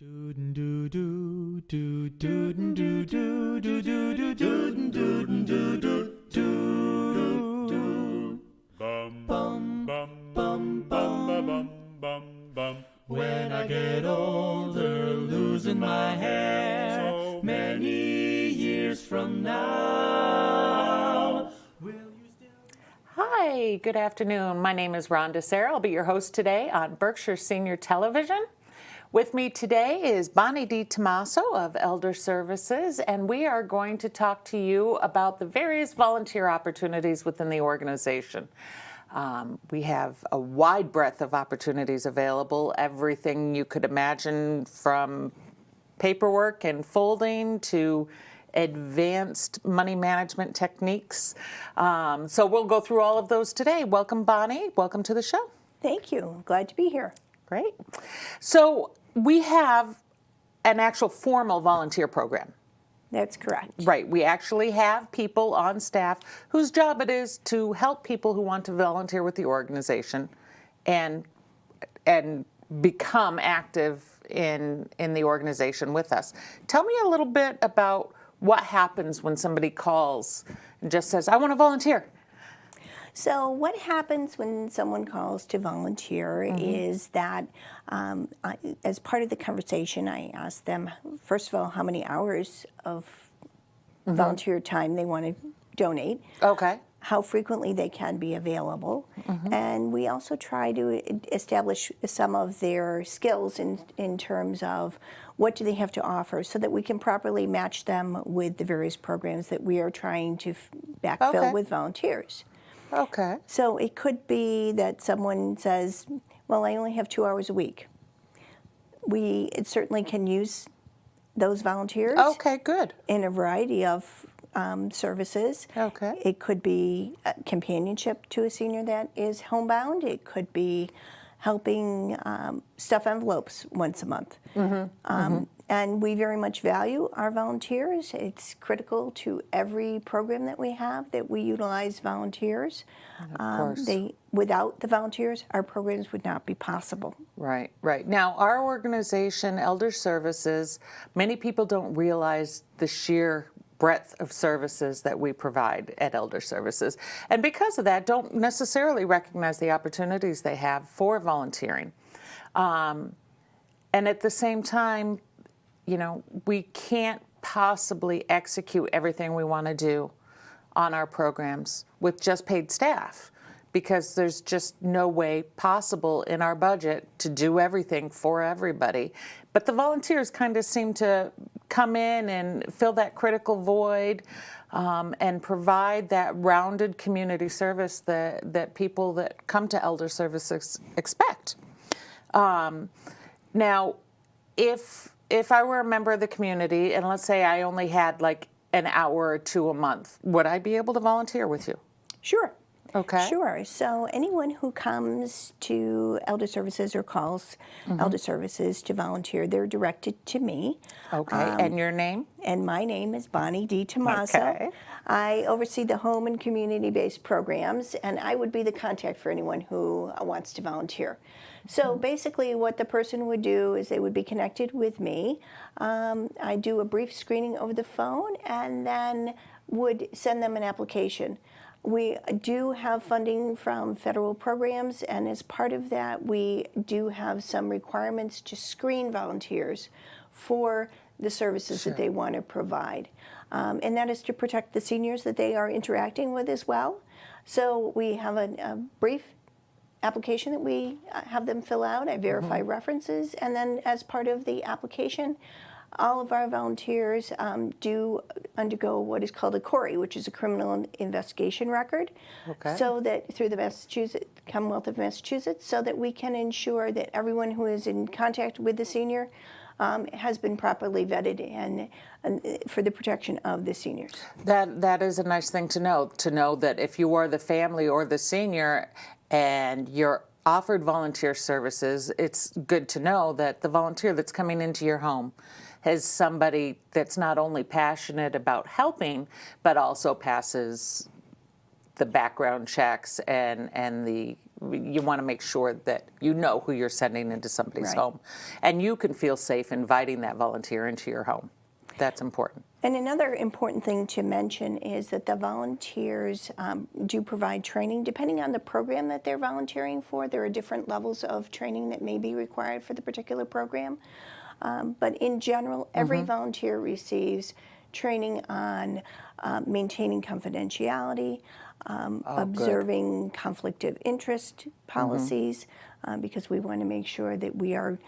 When I get older, losing my hair, so many years from now. Hi, good afternoon. My name is Rhonda Sarah. I'll be your host today on Berkshire Senior Television. With me today is Bonnie DiTommaso of Elder Services, and we are going to talk to you about the various volunteer opportunities within the organization. We have a wide breadth of opportunities available, everything you could imagine from paperwork and folding to advanced money management techniques. So we'll go through all of those today. Welcome, Bonnie. Welcome to the show. Thank you. Glad to be here. Great. So we have an actual formal volunteer program. That's correct. Right. We actually have people on staff whose job it is to help people who want to volunteer with the organization and become active in the organization with us. Tell me a little bit about what happens when somebody calls and just says, I want to volunteer. So what happens when someone calls to volunteer is that as part of the conversation, I ask them, first of all, how many hours of volunteer time they want to donate. Okay. How frequently they can be available. And we also try to establish some of their skills in terms of what do they have to offer so that we can properly match them with the various programs that we are trying to backfill with volunteers. Okay. So it could be that someone says, well, I only have 2 hours a week. We certainly can use those volunteers. Okay, good. In a variety of services. Okay. It could be companionship to a senior that is homebound. It could be helping stuff envelopes once a month. And we very much value our volunteers. It's critical to every program that we have that we utilize volunteers. Of course. Without the volunteers, our programs would not be possible. Right, right. Now, our organization, Elder Services, many people don't realize the sheer breadth of services that we provide at Elder Services. And because of that, don't necessarily recognize the opportunities they have for volunteering. And at the same time, you know, we can't possibly execute everything we want to do on our programs with just paid staff because there's just no way possible in our budget to do everything for everybody. But the volunteers kind of seem to come in and fill that critical void and provide that rounded community service that people that come to Elder Services expect. Now, if I were a member of the community, and let's say I only had like an hour or two a month, would I be able to volunteer with you? Sure. Okay. Sure. So anyone who comes to Elder Services or calls Elder Services to volunteer, they're directed to me. Okay. And your name? And my name is Bonnie DiTommaso. Okay. I oversee the home and community-based programs, and I would be the contact for anyone who wants to volunteer. So basically what the person would do is they would be connected with me. I do a brief screening over the phone and then would send them an application. We do have funding from federal programs, and as part of that, we do have some requirements to screen volunteers for the services that they want to provide. And that is to protect the seniors that they are interacting with as well. So we have a brief application that we have them fill out. I verify references, and then as part of the application, all of our volunteers do undergo what is called a CORI, which is a criminal investigation record, so that through the Commonwealth of Massachusetts, so that we can ensure that everyone who is in contact with the senior has been properly vetted and for the protection of the seniors. That is a nice thing to know that if you are the family or the senior and you're offered volunteer services, it's good to know that the volunteer that's coming into your home has somebody that's not only passionate about helping, but also passes the background checks and the you want to make sure that you know who you're sending into somebody's Right. home. And you can feel safe inviting that volunteer into your home. That's important. And another important thing to mention is that the volunteers do provide training. Depending on the program that they're volunteering for, there are different levels of training that may be required for the particular program. But in general, every volunteer receives training on maintaining confidentiality, observing conflict of interest policies, because we want to make sure that we are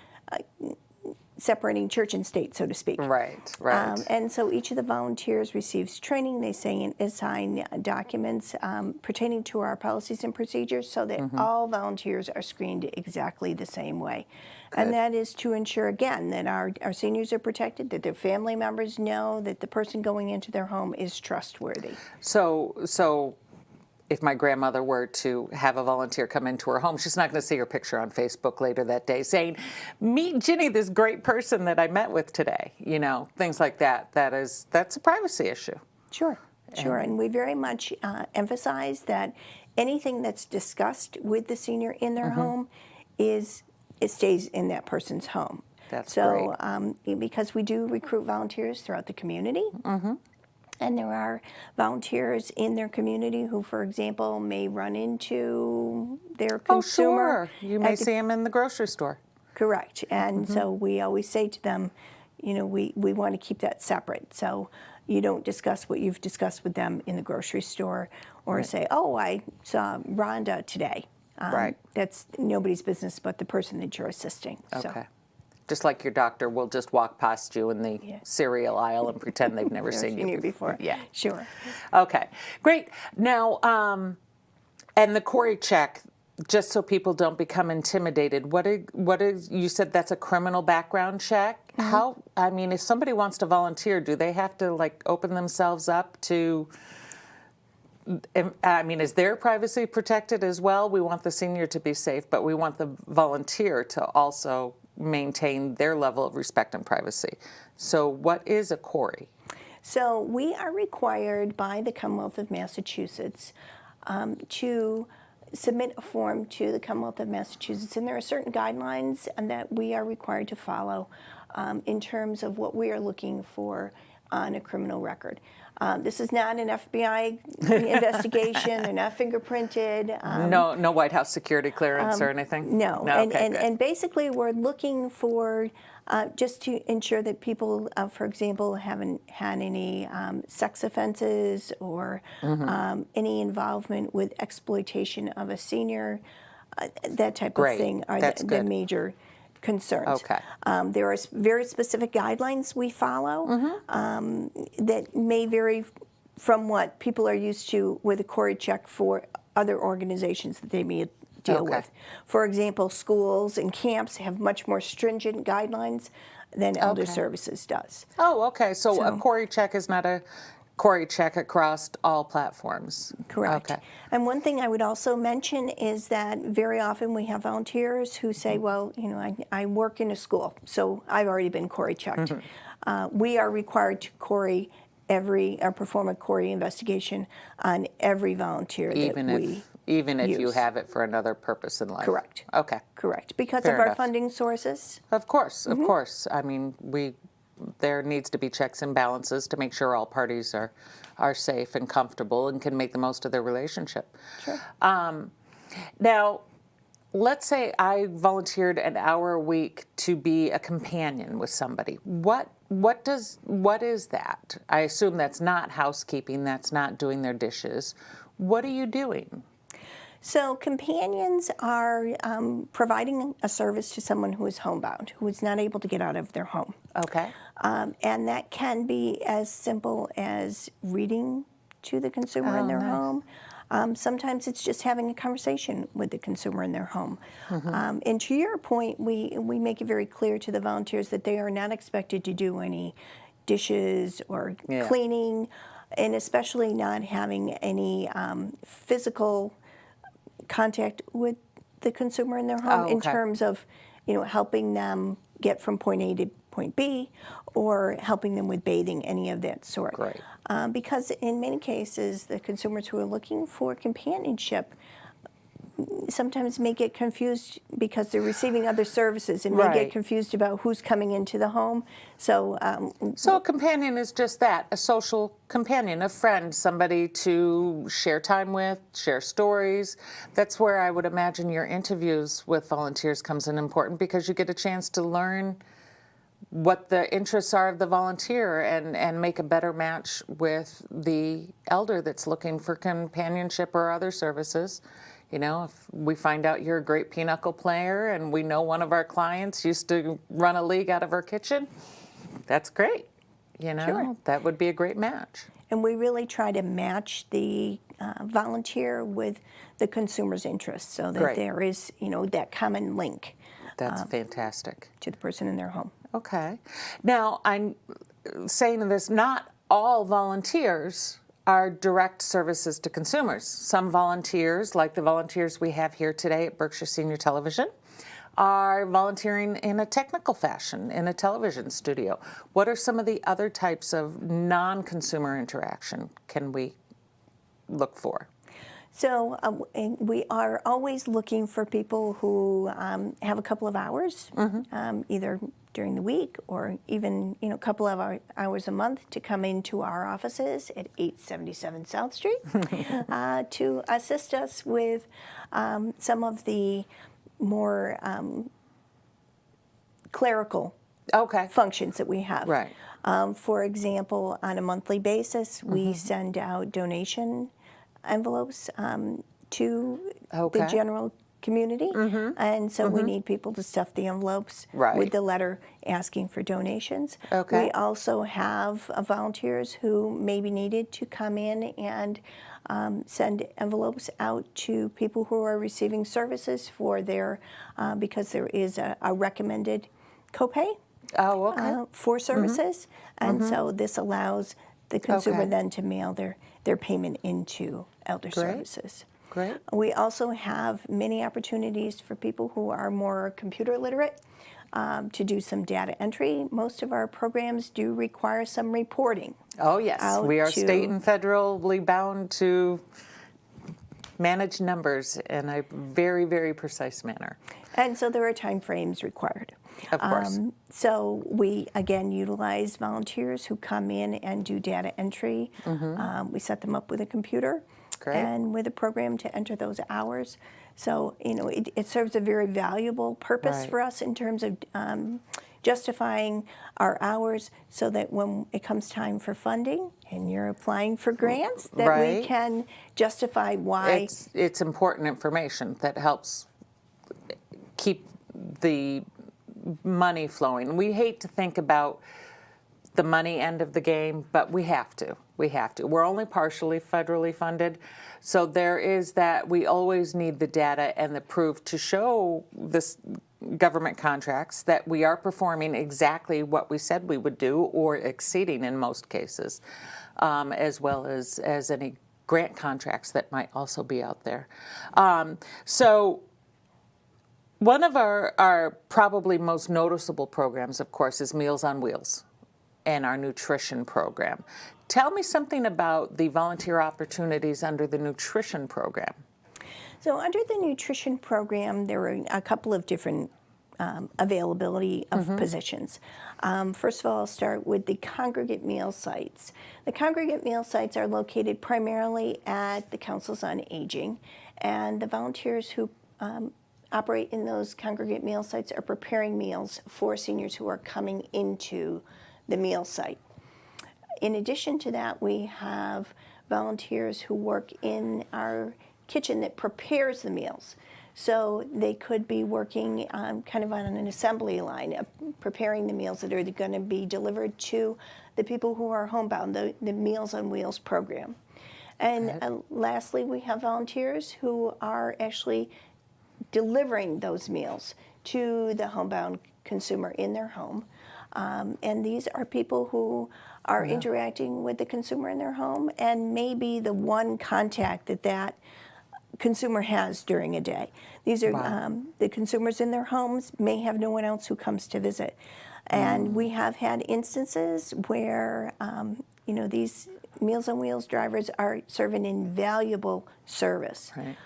separating church and state, so to speak. Right, right. And so each of the volunteers receives training. They assign documents pertaining to our policies and procedures so that all volunteers are screened exactly the same way. And that is to ensure, again, that our seniors are protected, that their family members know that the person going into their home is trustworthy. So if my grandmother were to have a volunteer come into her home, she's not going to see her picture on Facebook later that day saying, "Meet Ginny, this great person that I met with today." You know, things like that. That's a privacy issue. Sure, sure. And we very much emphasize that anything that's discussed with the senior in their home it stays in that person's home. That's so, great. Because we do recruit volunteers throughout the community. And there are volunteers in their community who, for example, may run into their consumer. Oh, sure. You may see them in the grocery store. Correct. And so we always say to them, you know, we want to keep that separate. So you don't discuss what you've discussed with them in the grocery store or say, "Oh, I saw Rhonda today." Right. That's nobody's business but the person that you're assisting. So. Okay. Just like your doctor will just walk past you in the cereal aisle and pretend they've never seen you before. Yeah. Sure. Okay, great. Now, and the Corey check, just so people don't become intimidated, what is, you said that's a criminal background check? How, I mean, if somebody wants to volunteer, do they have to like open themselves up to, I mean, is their privacy protected as well? We want the senior to be safe, but we want the volunteer to also maintain their level of respect and privacy. So what is a Corey? So we are required by the Commonwealth of Massachusetts to submit a form to the Commonwealth of Massachusetts, and there are certain guidelines that we are required to follow in terms of what we are looking for on a criminal record. This is not an FBI investigation. They're not fingerprinted. No White House security clearance or anything? No. And basically we're looking for just to ensure that people, for example, haven't had any sex offenses or any involvement with exploitation of a senior. That type of thing are the major concerns. Okay. There are very specific guidelines we follow that may vary from what people are used to with a Corey check for other organizations that they may deal with. For example, schools and camps have much more stringent guidelines than Elder Services does. Oh, okay. So a Corey check is not a Corey check across all platforms. Correct. Okay. And one thing I would also mention is that very often we have volunteers who say, well, you know, I work in a school, so I've already been Corey checked. We are required to perform a Corey investigation on every volunteer Even if use. you have it for another purpose in life. Correct. Okay. Correct. Because Fair of our enough. funding sources. Of course. I mean, there needs to be checks and balances to make sure all parties are safe and comfortable and can make the most of their relationship. Sure. Now, let's say I volunteered an hour a week to be a companion with somebody. What is that? I assume that's not housekeeping, that's not doing their dishes. What are you doing? So companions are providing a service to someone who is homebound, who is not able to get out of their home. Okay. And that can be as simple as reading to the consumer in their home. Sometimes it's just having a conversation with the consumer in their home. And to your point, we make it very clear to the volunteers that they are not expected to do any dishes or cleaning, and especially not having any physical contact with the consumer in their home in terms of, you know, helping them get from point A to point B or helping them with bathing, any of that sort. Great. Because in many cases, the consumers who are looking for companionship sometimes may get confused because they're receiving other services and may Right. get confused about who's coming into the home. So So a companion is just that, a social companion, a friend, somebody to share time with, share stories. That's where I would imagine your interviews with volunteers comes in important, because you get a chance to learn what the interests are of the volunteer and make a better match with the elder that's looking for companionship or other services. You know, if we find out you're a great pinochle player and we know one of our clients used to run a league out of our kitchen, that's great. You know, Sure. that would be a great match. and we really try to match the volunteer with the consumer's interests so that Great. there is, that common link That's fantastic. to the person in their home. Okay. Now, I'm saying this, not all volunteers are direct services to consumers. Some volunteers, like the volunteers we have here today at Berkshire Senior Television, are volunteering in a technical fashion in a television studio. What are some of the other types of non-consumer interaction can we look for? So and we are always looking for people who have a couple of hours, either during the week or even a couple of hours a month to come into our offices at 877 South Street to assist us with some of the more clerical Okay. functions that we have. Right. For example, on a monthly basis, we send out donation envelopes to Okay. the general community, and so we need people to stuff the envelopes Right. with the letter asking for donations. Okay. We also have volunteers who may be needed to come in and send envelopes out to people who are receiving services for their, because there is a recommended copay Oh, okay. for services, and so this allows the consumer Okay. then to mail their payment into Elder Great. Services. Great. We also have many opportunities for people who are more computer literate to do some data entry. Most of our programs do require some reporting. Oh, yes. Out We are to- state and federally bound to manage numbers in a very, very precise manner. And so there are time frames required. Of course. So we, again, utilize volunteers who come in and do data entry. We set them up with a computer Great. and with a program to enter those hours. So, it serves a very valuable purpose Right. for us in terms of justifying our hours so that when it comes time for funding and you're applying for grants, that Right. we can justify why. It's important information that helps keep the money flowing. We hate to think about the money end of the game, but we have to. We have to. We're only partially federally funded, so there is that. We always need the data and the proof to show this government contracts that we are performing exactly what we said we would do, or exceeding in most cases, as well as any grant contracts that might also be out there. So one of our probably most noticeable programs, of course, is Meals on Wheels and our nutrition program. Tell me something about the volunteer opportunities under the nutrition program. So under the nutrition program, there are a couple of different availability of positions. First of all, I'll start with the congregate meal sites. The congregate meal sites are located primarily at the Councils on Aging, and the volunteers who operate in those congregate meal sites are preparing meals for seniors who are coming into the meal site. In addition to that, we have volunteers who work in our kitchen that prepares the meals. So they could be working kind of on an assembly line, preparing the meals that are going to be delivered to the people who are homebound, the Meals on Wheels program. And lastly, we have volunteers who are actually delivering those meals to the homebound consumer in their home. And these are people who are interacting with the consumer in their home and may be the one contact that consumer has during a day. These are the consumers in their homes may have no one else who comes to visit. And we have had instances where, these Meals on Wheels drivers are serving invaluable service. Right.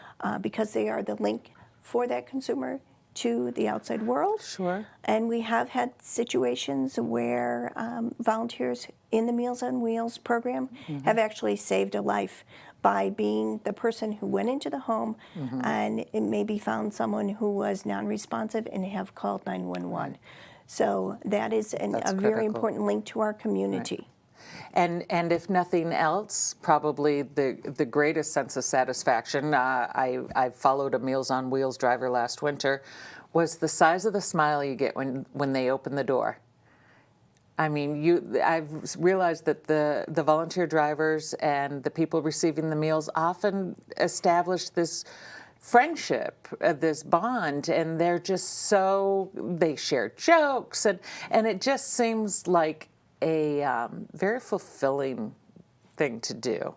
because they are the link for that consumer to the outside world. Sure. And we have had situations where volunteers in the Meals on Wheels program have actually saved a life by being the person who went into the home and it maybe found someone who was non-responsive and have called 911. So that is a very critical. important link to our community. And if nothing else, probably the greatest sense of satisfaction, I followed a Meals on Wheels driver last winter, was the size of the smile you get when they open the door. I mean, I've realized that the volunteer drivers and the people receiving the meals often establish this friendship, this bond, and they're just they share jokes, and it just seems like a very fulfilling thing to do,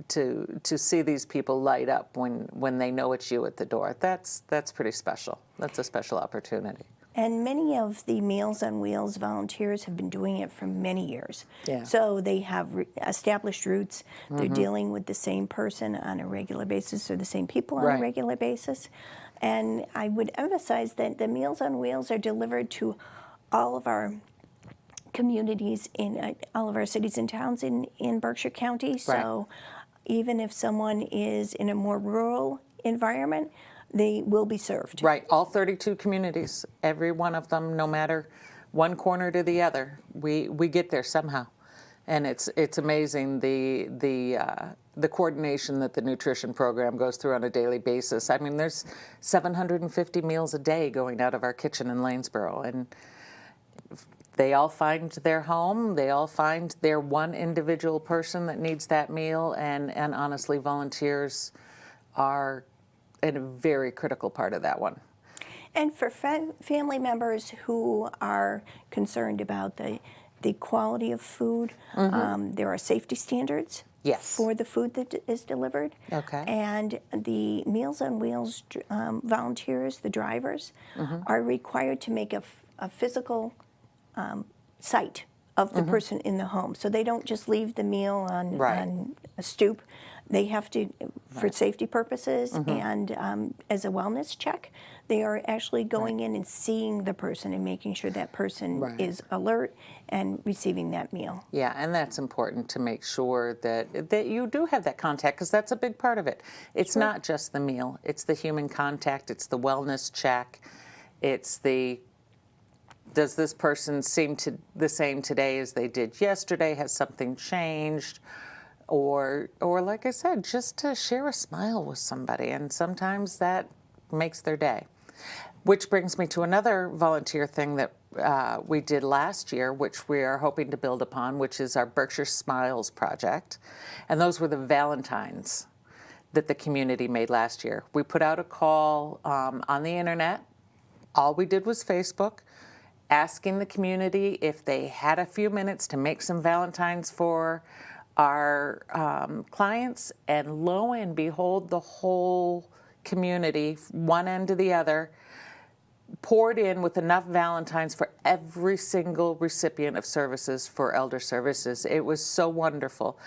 to see these people light up when they know it's you at the door. That's pretty special. That's a special opportunity. And many of the Meals on Wheels volunteers have been doing it for many years. Yeah. So they have established roots. They're dealing with the same person on a regular basis or the same people on a regular basis. And I would emphasize that the Meals on Wheels are delivered to all of our communities in all of our cities and towns in Berkshire County. So even if someone is in a more rural environment, they will be served. Right, all 32 communities, every one of them, no matter one corner to the other, we get there somehow, and it's amazing the coordination that the nutrition program goes through on a daily basis. I mean, there's 750 meals a day going out of our kitchen in Lanesboro, and they all find their home. They all find their one individual person that needs that meal, and honestly, volunteers are a very critical part of that one. And for family members who are concerned about the quality of food, there are safety standards for the food that is delivered. Okay. And the Meals on Wheels volunteers, the drivers, are required to make a physical site of the person in the home. So they don't just leave the meal on a stoop. They have to, for safety purposes and as a wellness check, they are actually going in and seeing the person and making sure that person is alert and receiving that meal. Yeah, and that's important to make sure that you do have that contact, because that's a big part of it. It's not just the meal. It's the human contact. It's the wellness check. It's does this person seem the same today as they did yesterday? Has something changed? Or like I said, just to share a smile with somebody, and sometimes that makes their day. Which brings me to another volunteer thing that we did last year, which we are hoping to build upon, which is our Berkshire Smiles project. And those were the Valentines that the community made last year. We put out a call on the internet. All we did was Facebook, asking the community if they had a few minutes to make some Valentines for our clients, and lo and behold, the whole community, one end to the other, poured in with enough Valentines for every single recipient of services for elder services. It was so wonderful.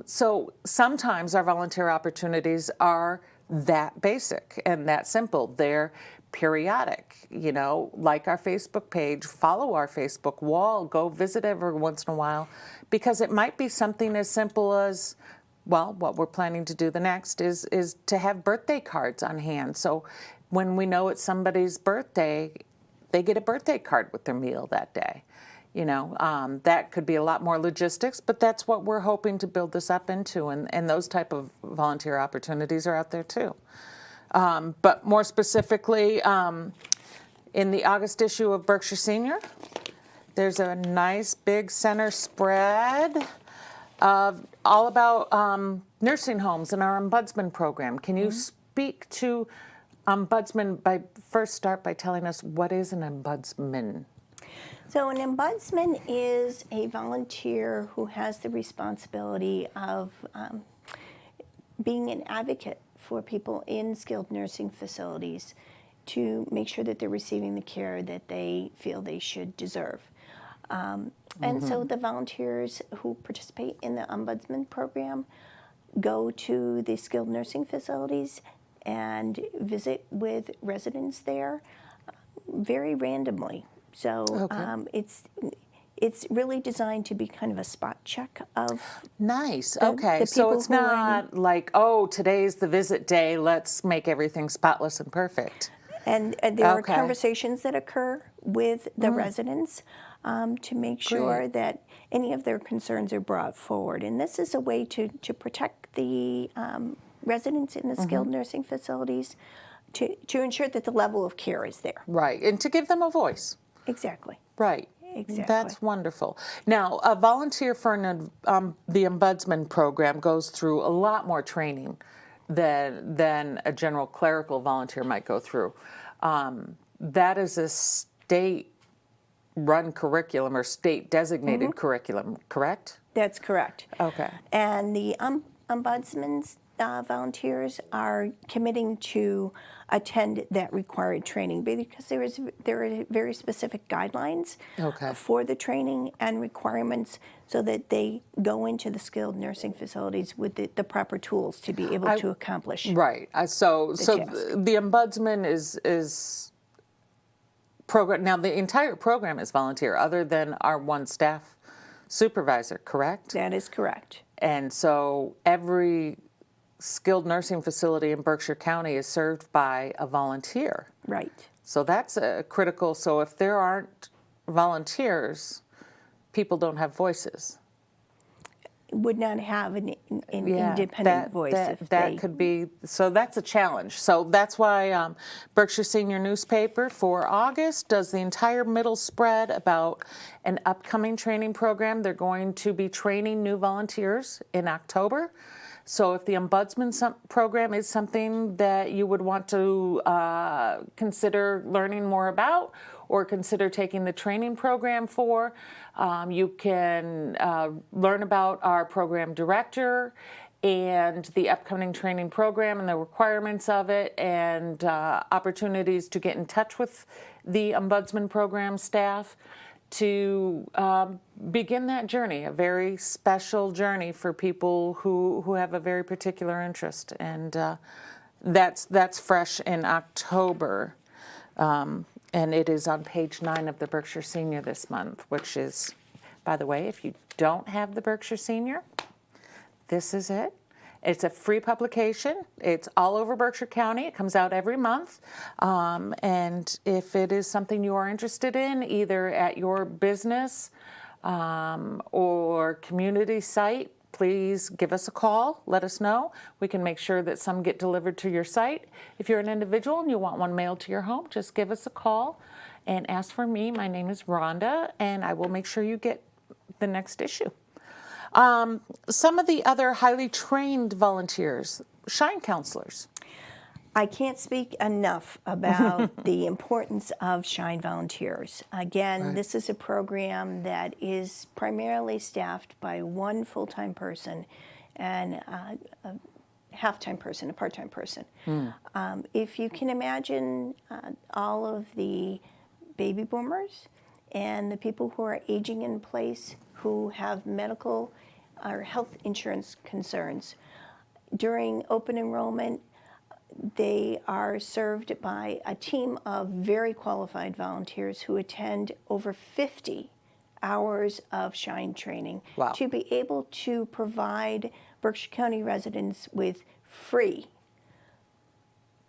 So sometimes our volunteer opportunities are that basic and that simple. They're periodic, like our Facebook page, follow our Facebook wall, go visit every once in a while, because it might be something as simple as, well, what we're planning to do the next is to have birthday cards on hand. So when we know it's somebody's birthday, they get a birthday card with their meal that day. That could be a lot more logistics, but that's what we're hoping to build this up into, and those type of volunteer opportunities are out there too. But more specifically, in the August issue of Berkshire Senior, there's a nice big center spread of all about nursing homes and our ombudsman program. Can you speak to ombudsman start by telling us what is an ombudsman? So an ombudsman is a volunteer who has the responsibility of being an advocate for people in skilled nursing facilities to make sure that they're receiving the care that they feel they should deserve. And so the volunteers who participate in the ombudsman program go to the skilled nursing facilities and visit with residents there very randomly. So Okay. it's really designed to be kind of a spot check of Nice. the Okay. So people it's who are in. not like, oh, today's the visit day. Let's make everything spotless and perfect. And there are Okay. conversations that occur with the residents to make sure Great. that any of their concerns are brought forward. And this is a way to protect the residents in the skilled nursing facilities to ensure that the level of care is there. Right. And to give them a voice. Exactly. Right. Exactly. That's wonderful. Now, a volunteer for the Ombudsman program goes through a lot more training than a general clerical volunteer might go through. That is a state-run curriculum or state-designated curriculum, correct? That's correct. Okay. And the ombudsman's volunteers are committing to attend that required training because there are very specific guidelines Okay. for the training and requirements so that they go into the skilled nursing facilities with the proper tools to be able to accomplish. Right. So task. the Ombudsman is program. Now, the entire program is volunteer, other than our one staff supervisor, correct? That is correct. And so every skilled nursing facility in Berkshire County is served by a volunteer. Right. So that's a critical. So if there aren't volunteers, people don't have voices. Would not have an independent voice if that could be. So that's a challenge. So that's why Berkshire Senior Newspaper for August does the entire middle spread about an upcoming training program. They're going to be training new volunteers in October. So if the Ombudsman program is something that you would want to consider learning more about or consider taking the training program for, you can learn about our program director and the upcoming training program and the requirements of it and opportunities to get in touch with the Ombudsman program staff to begin that journey, a very special journey for people who have a very particular interest. And that's fresh in October. And it is on page 9 of the Berkshire Senior this month, which is, by the way, if you don't have the Berkshire Senior, this is it. It's a free publication. It's all over Berkshire County. It comes out every month. And if it is something you are interested in, either at your business or community site, please give us a call. Let us know. We can make sure that some get delivered to your site. If you're an individual and you want one mailed to your home, just give us a call and ask for me. My name is Rhonda, and I will make sure you get the next issue. Some of the other highly trained volunteers, Shine counselors. I can't speak enough about the importance of Shine volunteers. Again, This is a program that is primarily staffed by one full-time person and a half-time person, a part-time person. If you can imagine all of the baby boomers and the people who are aging in place who have medical or health insurance concerns, during open enrollment, they are served by a team of very qualified volunteers who attend over 50 hours of Shine training to be able to provide Berkshire County residents with free,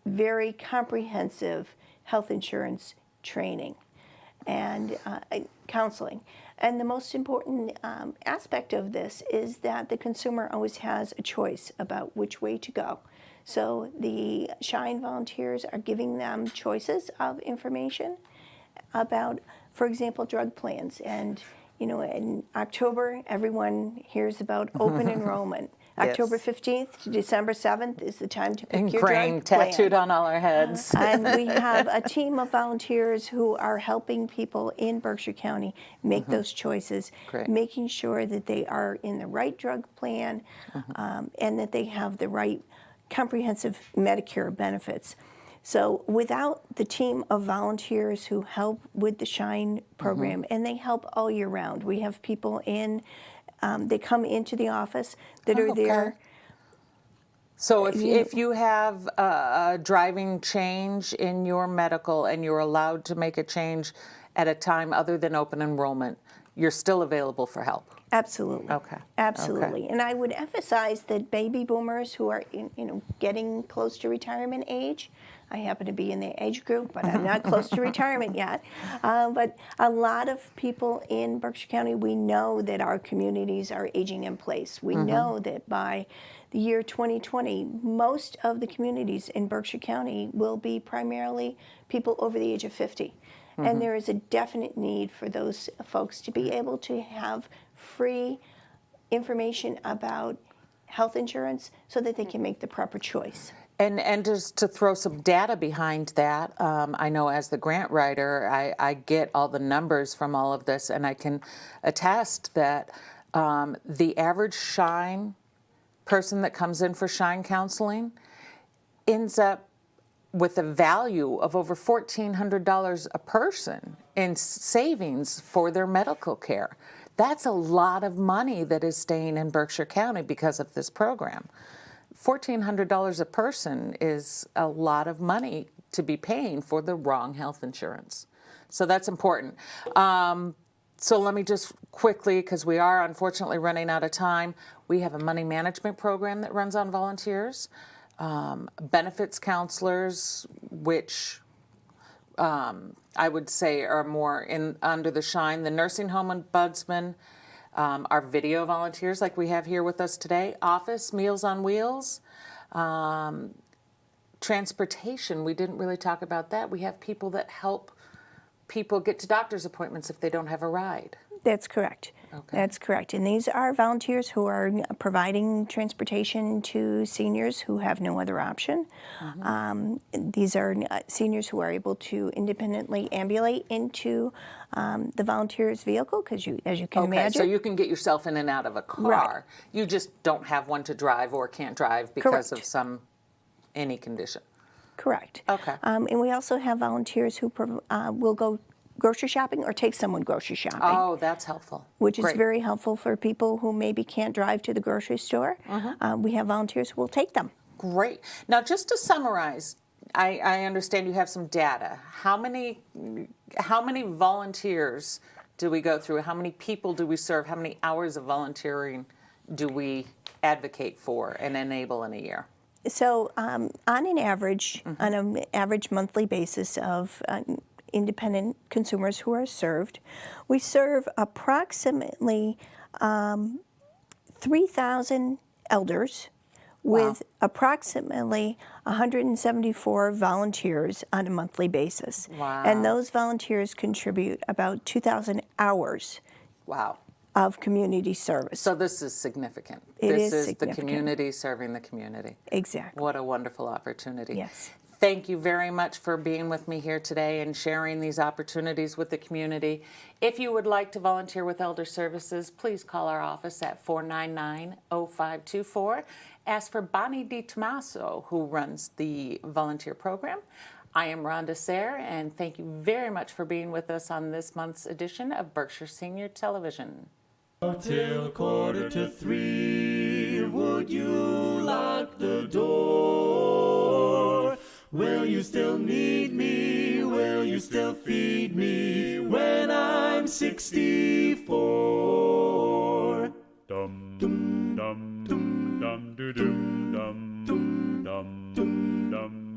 very comprehensive health insurance training and counseling. And the most important aspect of this is that the consumer always has a choice about which way to go. So the Shine volunteers are giving them choices of information about, for example, drug plans. And, you know, in October, everyone hears about open enrollment. Yes. October 15th to December 7th is the time to pick your Ingrained, drug plan. tattooed on all our heads. And we have a team of volunteers who are helping people in Berkshire County make those choices, Great. making sure that they are in the right drug plan and that they have the right comprehensive Medicare benefits. So without the team of volunteers who help with the Shine program, and they help all year round, we have people in, they come into the office that are there So if you have a driving change in your medical and you're allowed to make a change at a time other than open enrollment, you're still available for help. Absolutely. Okay. Absolutely. And I would emphasize that baby boomers who are getting close to retirement age, I happen to be in the age group, but I'm not close to retirement yet. But a lot of people in Berkshire County, we know that our communities are aging in place. We know that by the year 2020, most of the communities in Berkshire County will be primarily people over the age of 50. And there is a definite need for those folks to be able to have free information about health insurance so that they can make the proper choice. And just to throw some data behind that, I know as the grant writer, I get all the numbers from all of this, and I can attest that the average Shine person that comes in for Shine counseling ends up with a value of over $1,400 a person in savings for their medical care. That's a lot of money that is staying in Berkshire County because of this program. $1,400 a person is a lot of money to be paying for the wrong health insurance. So that's important. So let me just quickly, because we are unfortunately running out of time, we have a money management program that runs on volunteers. Benefits counselors, which I would say are more under the Shine, the nursing home ombudsman, our video volunteers like we have here with us today, office, Meals on Wheels, transportation. We didn't really talk about that. We have people that help people get to doctor's appointments if they don't have a ride. That's correct. Okay. That's correct. And these are volunteers who are providing transportation to seniors who have no other option. These are seniors who are able to independently ambulate into the volunteer's vehicle, because as you can imagine. So you can get yourself in and out of a car. Right. You just don't have one to drive or can't drive because Correct. of any condition. Correct. Okay. And we also have volunteers who will go grocery shopping or take someone grocery shopping. Oh, that's helpful. Which is Great. very helpful for people who maybe can't drive to the grocery store. We have volunteers who will take them. Great. Now, just to summarize, I understand you have some data. How many volunteers do we go through? How many people do we serve? How many hours of volunteering do we advocate for and enable in a year? So on an average monthly basis of independent consumers who are served, we serve approximately 3,000 elders with approximately 174 volunteers on a monthly basis. Wow. And those volunteers contribute about 2,000 hours Wow. of community service. So this is significant. It This is the significant. community serving the community. Exactly. What a wonderful opportunity. Yes. Thank you very much for being with me here today and sharing these opportunities with the community. If you would like to volunteer with Elder Services, please call our office at 499-0524. Ask for Bonnie DiTomaso, who runs the volunteer program. I am Rhonda Sayre, and thank you very much for being with us on this month's edition of Berkshire Senior Television. Till 2:45, would you lock the door? Will you still need me? Will you still feed me when I'm 64? Dum dum dum dum dum dum dum dum dum dum.